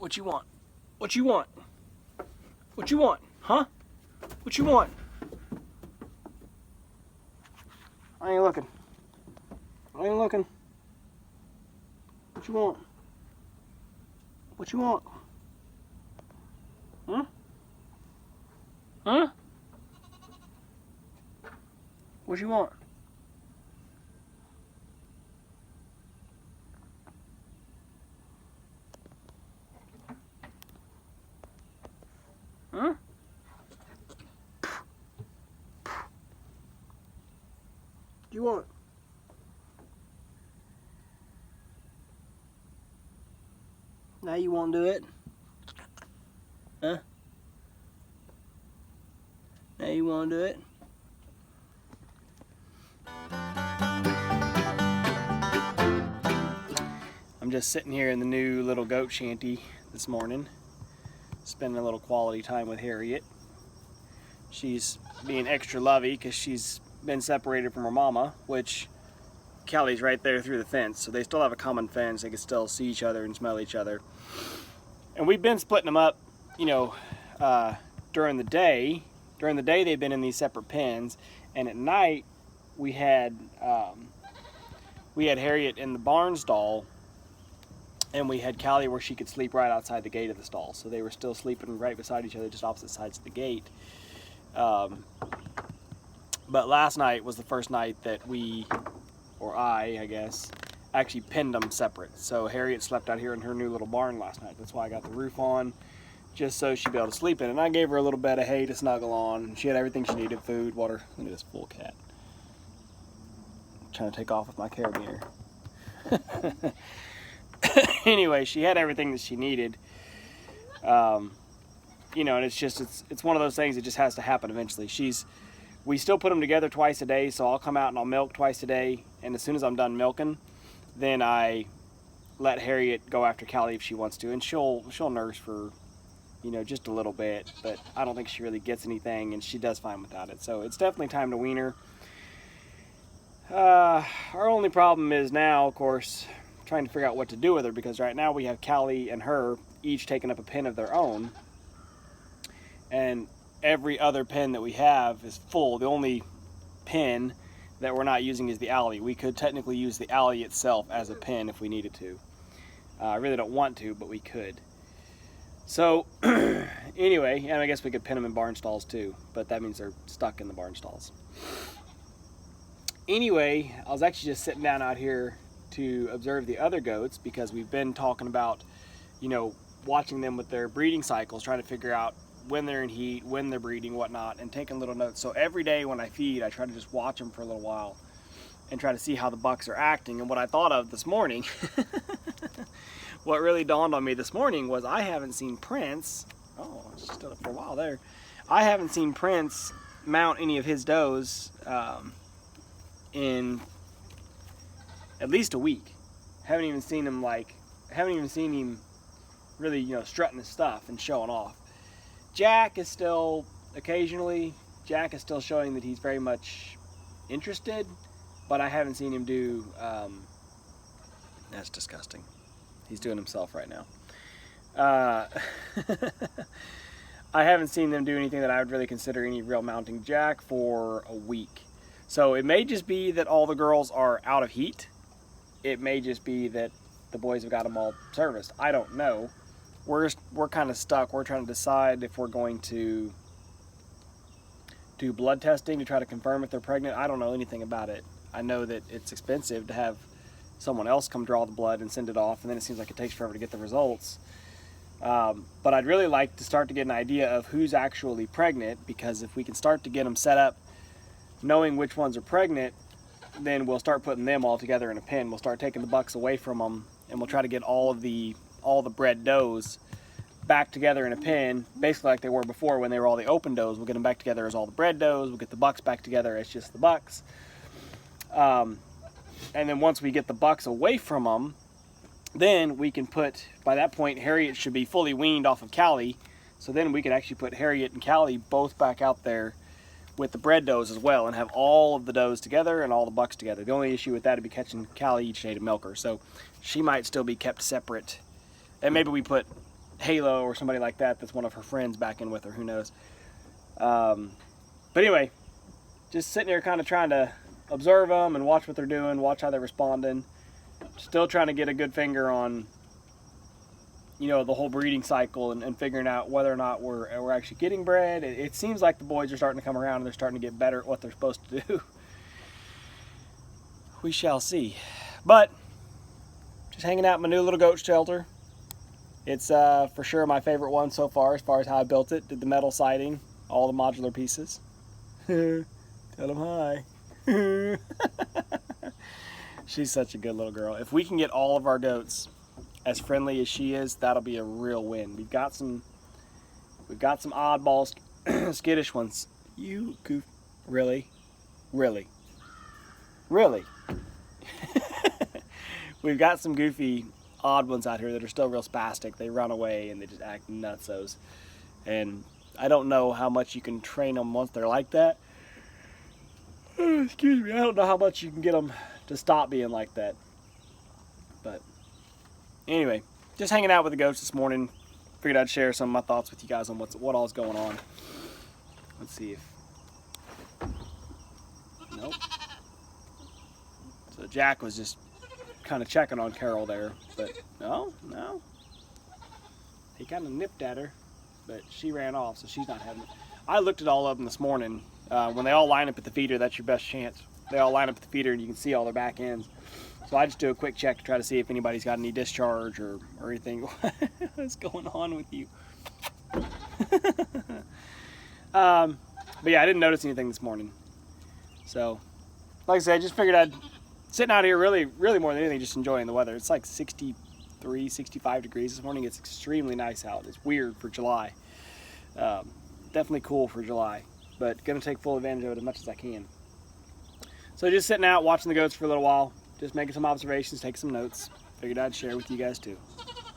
What you want? What you want? What you want? Huh? What you want? I ain't looking. I ain't looking. What you want? What you want? Huh? Huh? What you want? Huh? What you want? Now you won't do it? Huh? Now you won't do it? I'm just sitting here in the new little goat shanty this morning, spending a little quality time with Harriet. She's being extra lovey because she's been separated from her mama, which Callie's right there through the fence, so they still have a common fence. They can still see each other and smell each other. And we've been splitting them up, you know, during the day. During the day they've been in these separate pens, and at night we had Harriet in the barn stall, and we had Callie where she could sleep right outside the gate of the stall. So they were still sleeping right beside each other, just opposite sides of the gate. But last night was the first night that we, or I guess, actually pinned them separate. So Harriet slept out here in her new little barn last night. That's why I got the roof on, just so she'd be able to sleep in it. And I gave her a little bed of hay to snuggle on. She had everything she needed, food, water. Look at this full cat. I'm trying to take off with my carabiner. Anyway, she had everything that she needed. You know, and it's one of those things that just has to happen eventually. We still put them together twice a day, so I'll come out and I'll milk twice a day, and as soon as I'm done milking, then I let Harriet go after Callie if she wants to, and she'll nurse for, you know, just a little bit, but I don't think she really gets anything, and she does fine without it. So it's definitely time to wean her. Our only problem is now, of course, trying to figure out what to do with her, because right now we have Callie and her each taking up a pen of their own, and every other pen that we have is full. The only pen that we're not using is the alley. We could technically use the alley itself as a pen if we needed to. I really don't want to, but we could. So anyway, and I guess we could pin them in barn stalls too, but that means they're stuck in the barn stalls. Anyway, I was actually just sitting down out here to observe the other goats, because we've been talking about, you know, watching them with their breeding cycles, trying to figure out when they're in heat, when they're breeding, whatnot, and taking little notes. So every day when I feed, I try to just watch them for a little while and try to see how the bucks are acting. And what I thought of this morning, what really dawned on me this morning was I haven't seen Prince, oh, I just stood up for a while there, I haven't seen Prince mount any of his does in at least a week. Haven't even seen him really, you know, strutting his stuff and showing off. Jack is still showing that he's very much interested, but I haven't seen him do, that's disgusting. He's doing himself right now. I haven't seen them do anything that I would really consider any real mounting. Jack for a week. So it may just be that all the girls are out of heat. It may just be that the boys have got them all serviced. I don't know. We're kind of stuck. We're trying to decide if we're going to do blood testing to try to confirm if they're pregnant. I don't know anything about it. I know that it's expensive to have someone else come draw the blood and send it off, and then it seems like it takes forever to get the results. But I'd really like to start to get an idea of who's actually pregnant, because if we can start to get them set up knowing which ones are pregnant, then we'll start putting them all together in a pen. We'll start taking the bucks away from them, and we'll try to get all the bred does back together in a pen, basically like they were before when they were all the open does. We'll get them back together as all the bred does. We'll get the bucks back together as just the bucks. And then once we get the bucks away from them, then we can put, by that point, Harriet should be fully weaned off of Callie. So then we could actually put Harriet and Callie both back out there with the bred does as well, and have all of the does together and all the bucks together. The only issue with that would be catching Callie each day to milk her. So she might still be kept separate. And maybe we put Halo or somebody like that that's one of her friends back in with her, who knows. But anyway, just sitting here kind of trying to observe them and watch what they're doing, watch how they're responding. Still trying to get a good finger on, you know, the whole breeding cycle and figuring out whether or not we're actually getting bred. It seems like the boys are starting to come around and they're starting to get better at what they're supposed to do. We shall see. But just hanging out in my new little goat shelter. It's for sure my favorite one so far as how I built it. Did the metal siding, all the modular pieces. Tell them hi. She's such a good little girl. If we can get all of our goats as friendly as she is, that'll be a real win. We've got some oddballs, skittish ones. You goof, really? We've got some goofy, odd ones out here that are still real spastic. They run away and they just act nutsos. And I don't know how much you can train them once they're like that. Excuse me, I don't know how much you can get them to stop being like that. But anyway, just hanging out with the goats this morning. Figured I'd share some of my thoughts with you guys on what all's going on. Let's see if... Nope. So Jack was just kind of checking on Carol there, but no. He kind of nipped at her, but she ran off, so she's not having it. I looked at all of them this morning. When they all line up at the feeder, that's your best chance. They all line up at the feeder and you can see all their back ends. So I just do a quick check to try to see if anybody's got any discharge or anything. What's going on with you? But yeah, I didn't notice anything this morning. So, like I said, I just figured I'd sitting out here really more than anything, just enjoying the weather. It's like 63, 65 degrees this morning. It's extremely nice out. It's weird for July. Definitely cool for July, but gonna take full advantage of it as much as I can. So just sitting out, watching the goats for a little while, just making some observations, taking some notes. Figured I'd share with you guys too.